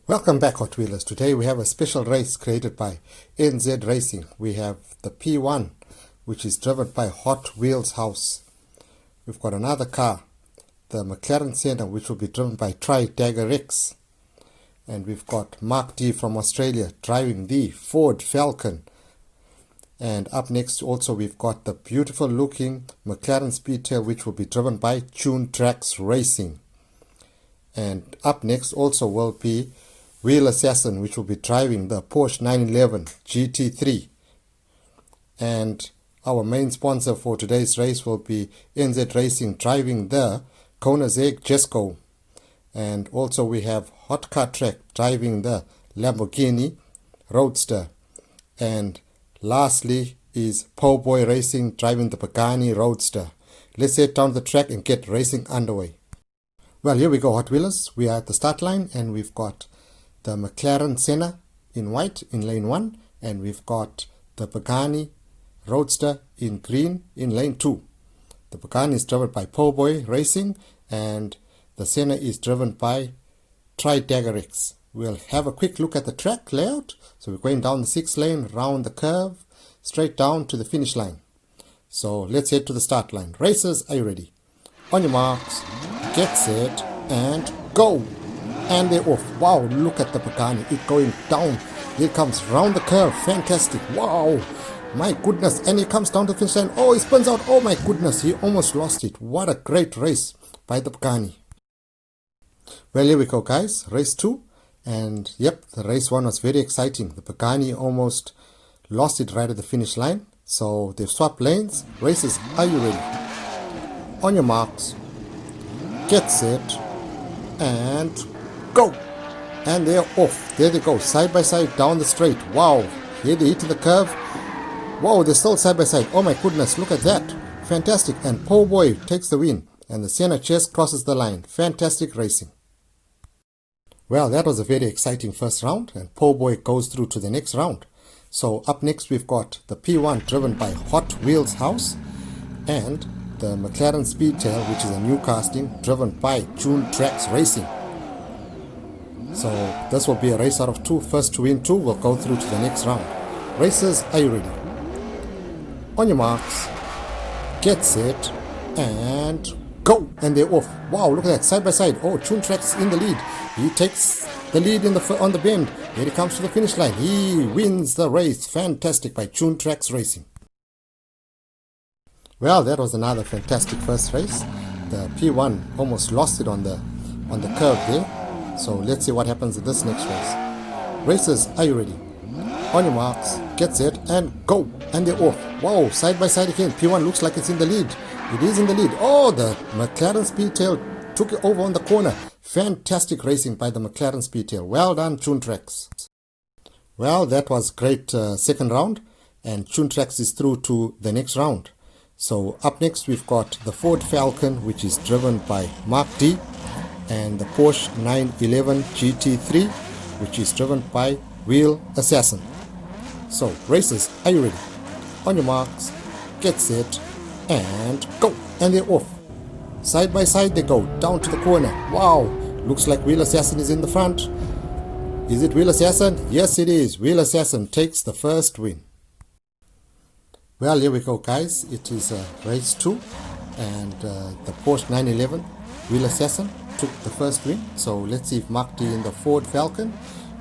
Welcome back, Hot Wheelers. Today we have a special race created by NZ Racing. We have the P1, which is driven by Hot Wheels House. We've got another car, the Mclaren Senna, which will be driven by Tri-Dagger X. And we've got Mark D from Australia driving the Ford Falcon. And up next also we've got the beautiful looking Mclaren Speedtail, which will be driven by Tune Tracks Racing. And up next also will be Wheel Assassin, which will be driving the Porsche 911 GT3. And our main sponsor for today's race will be NZ Racing driving the Koenigsegg Jesko. And also we have Hot Car Track driving the Lamborghini Roadster. And lastly is Po Boy Racing driving the Pagani Roadster. Let's head down the track and get racing underway. Well, here we go, Hot Wheelers. We are at the start line and we've got the Mclaren Senna in white in lane 1, and we've got the Pagani Roadster in green in lane 2. The Pagani is driven by Po Boy Racing and the Senna is driven by Tri-Dagger X. We'll have a quick look at the track layout. So we're going down the 6th lane, round the curve, straight down to the finish line. So let's head to the start line. Racers, are you ready? On your marks, get set, and go! And they're off. Wow, look at the Pagani, it going down. Here it comes round the curve. Fantastic. Wow, my goodness. And he comes down to the finish line. Oh, he spins out. Oh my goodness, he almost lost it. What a great race by the Pagani. Well, here we go, guys. Race 2. And yep, the race 1 was very exciting. The Pagani almost lost it right at the finish line. So they've swapped lanes. Racers, are you ready? On your marks, get set, and go! And they're off. There they go, side by side down the straight. Wow, here they hit the curve. Wow, they're still side by side. Oh my goodness, look at that. Fantastic. And Po Boy takes the win. And the Senna just crosses the line. Fantastic racing. Well, that was a very exciting first round. And Po Boy goes through to the next round. So up next we've got the P1 driven by Hot Wheels House. And the Mclaren Speedtail, which is a new casting driven by Tune Tracks Racing. So this will be a race out of 2. First to win 2 will go through to the next round. Racers, are you ready? On your marks, get set, and go! And they're off. Wow, look at that, side by side. Oh, Tune Tracks in the lead. He takes the lead on the bend. Here he comes to the finish line. He wins the race. Fantastic by Tune Tracks Racing. Well, that was another fantastic first race. The P1 almost lost it on the curve there. So let's see what happens in this next race. Racers, are you ready? On your marks, get set, and go! And they're off. Wow, side by side again. P1 looks like it's in the lead. It is in the lead. Oh, the Mclaren Speedtail took it over on the corner. Fantastic racing by the Mclaren Speedtail. Well done, Tune Tracks. Well, that was great second round. And Tune Tracks is through to the next round. So up next we've got the Ford Falcon, which is driven by Mark D, and the Porsche 911 GT3, which is driven by Wheel Assassin. So racers, are you ready? On your marks, get set, and go! And they're off. Side by side they go, down to the corner. Wow, looks like Wheel Assassin is in the front. Is it Wheel Assassin? Yes it is. Wheel Assassin takes the first win. Well, here we go, guys. It is race 2, and the Porsche 911 Wheel Assassin took the first win. So let's see if Mark D in the Ford Falcon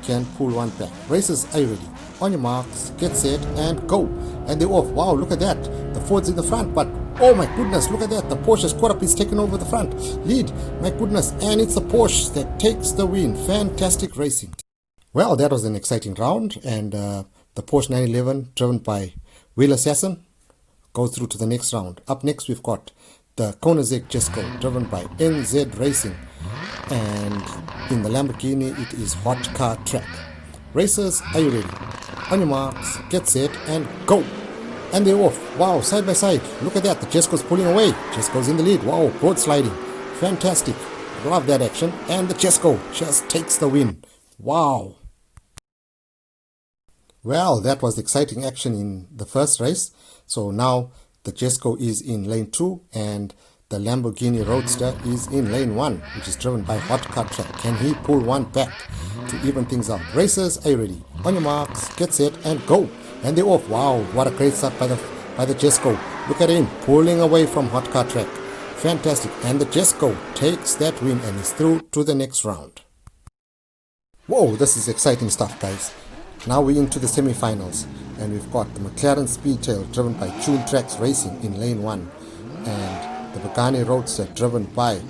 can pull one back. Racers, are you ready? On your marks, get set, and go! And they're off. Wow, look at that. The Ford's in the front, but oh my goodness, look at that. The Porsche has caught up. It's taken over the front lead. My goodness, and it's the Porsche that takes the win. Fantastic racing. Well, that was an exciting round, and the Porsche 911 driven by Wheel Assassin goes through to the next round. Up next we've got the Koenigsegg Jesko driven by NZ Racing, and in the Lamborghini it is Hot Car Track. Racers, are you ready? On your marks, get set, and go! And they're off. Wow, side by side. Look at that, the Jesko's pulling away. Jesko's in the lead. Wow, road sliding. Fantastic. Love that action. And the Jesko just takes the win. Wow. Well, that was exciting action in the first race. So now the Jesko is in lane 2 and the Lamborghini Roadster is in lane 1, which is driven by Hot Car Track. Can he pull one back to even things out? Racers, are you ready? On your marks, get set, and go. And they're off. Wow, what a great start by the Jesko. Look at him, pulling away from Hot Car Track. Fantastic. And the Jesko takes that win and is through to the next round. Whoa, this is exciting stuff, guys. Now we're into the semi-finals, and we've got the Mclaren Speedtail driven by Tune Tracks Racing in lane 1, and the Pagani Roadster driven by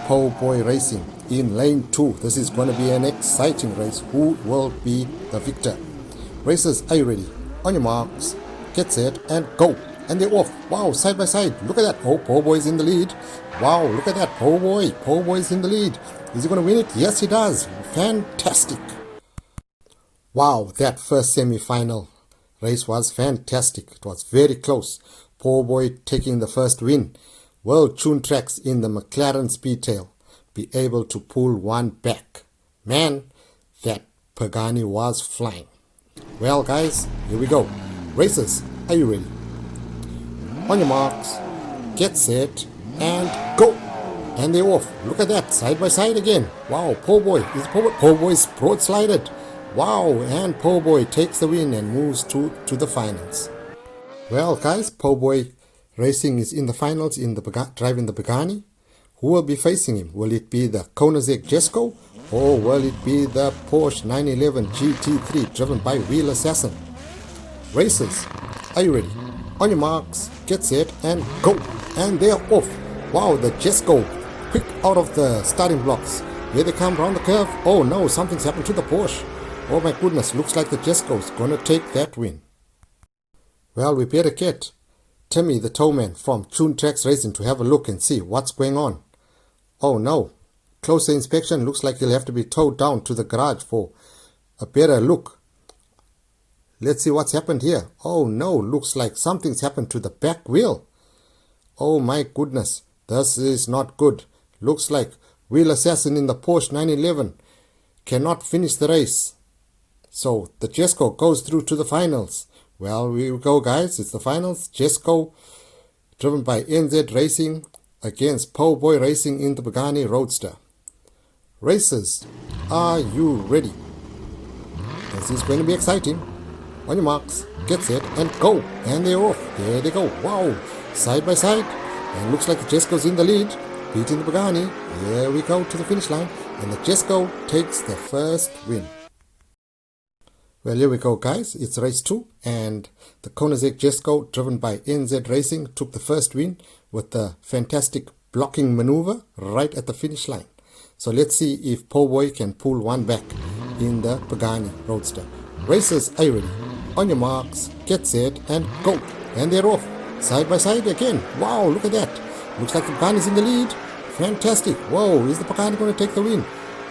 Po Boy Racing in lane 2. This is going to be an exciting race. Who will be the victor? Racers, are you ready? On your marks, get set, and go. And they're off. Wow, side by side. Look at that. Oh, Po Boy is in the lead. Wow, look at that. Po Boy. Po Boy is in the lead. Is he going to win it? Yes, he does. Fantastic. Wow, that first semi-final race was fantastic. It was very close. Po Boy taking the first win. Will Tune Tracks in the Mclaren Speedtail be able to pull one back? Man, that Pagani was flying. Well, guys, here we go. Racers, are you ready? On your marks, get set, and go. And they're off. Look at that, side by side again. Wow, Po Boy. Po Boy's broad slided. Wow, and Po Boy takes the win and moves to the finals. Well, guys, Po Boy Racing is in the finals in the driving the Pagani. Who will be facing him? Will it be the Koenigsegg Jesko, or will it be the Porsche 911 GT3 driven by Wheel Assassin? Racers, are you ready? On your marks, get set, and go. And they're off. Wow, the Jesko quick out of the starting blocks. Here they come round the curve. Oh no, something's happened to the Porsche. Oh my goodness, looks like the Jesko's gonna take that win. Well, we better get Timmy the towman from Tune Tracks Racing to have a look and see what's going on. Oh no, closer inspection looks like he'll have to be towed down to the garage for a better look. Let's see what's happened here. Oh no, looks like something's happened to the back wheel. Oh my goodness, this is not good. Looks like Wheel Assassin in the Porsche 911 cannot finish the race. So the Jesko goes through to the finals. Well, we go, guys. It's the finals. Jesko, driven by NZ Racing, against Po Boy Racing in the Pagani Roadster. Racers, are you ready? This is going to be exciting. On your marks, get set, and go. And they're off. There they go. Wow. Side by side. And looks like the Jesko's in the lead, beating the Pagani. Here we go to the finish line. And the Jesko takes the first win. Well, here we go, guys. It's race 2, and the Koenigsegg Jesko, driven by NZ Racing, took the first win with the fantastic blocking maneuver right at the finish line. So let's see if Po Boy can pull one back in the Pagani Roadster. Racers, are you ready? On your marks, get set, and go. And they're off. Side by side again. Wow, look at that. Looks like the Pagani's in the lead. Fantastic. Whoa, is the Pagani going to take the win?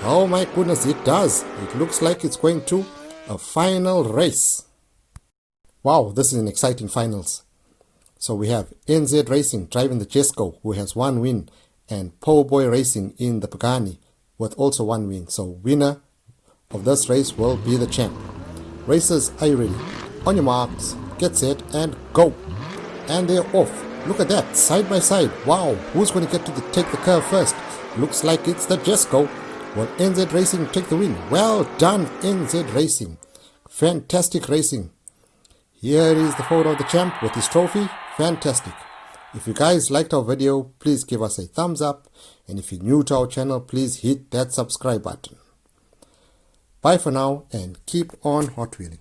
Oh my goodness, it does. It looks like it's going to a final race. Wow, this is an exciting finals. So we have NZ Racing driving the Jesko, who has one win, and Po Boy Racing in the Pagani with also one win. So winner of this race will be the champ. Racers, are you ready? On your marks, get set, and go. And they're off. Look at that, side by side. Wow, who's going to get to take the curve first? Looks like it's the Jesko. Will NZ Racing take the win? Well done, NZ Racing. Fantastic racing. Here is the photo of the champ with his trophy. Fantastic. If you guys liked our video, please give us a thumbs up. And if you're new to our channel, please hit that subscribe button. Bye for now and keep on Hot Wheeling.